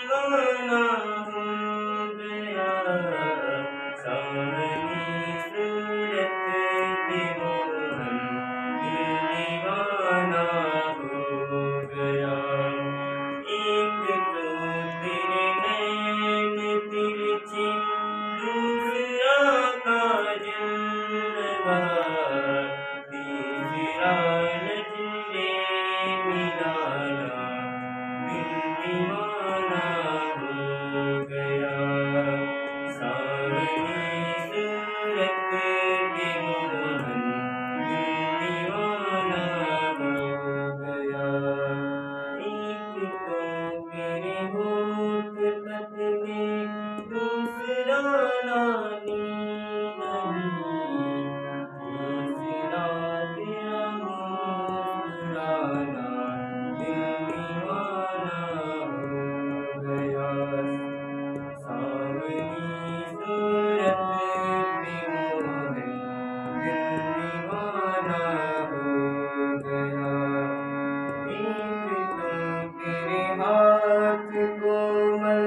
दीवाना हो गया, सावनी सूरत पे मोहन दिल दीवाना हो गया। एक तो तेरे नैन तिरछे, दूसरा काजल लगा, तीसरा नजरे मिलाना, दिल दीवाना हो गया। सावनी सूरत पे मोहन दिल दीवाना हो गया। एक तो तेरे होठ कतले, दूसरा नानी नदी, तीसरा तेरा मुस्कुराना, दिल दीवाना हो गया। सावनी सूरत पे मोहन दिल दीवाना हो गया। एक तो तेरे हाथ कोमल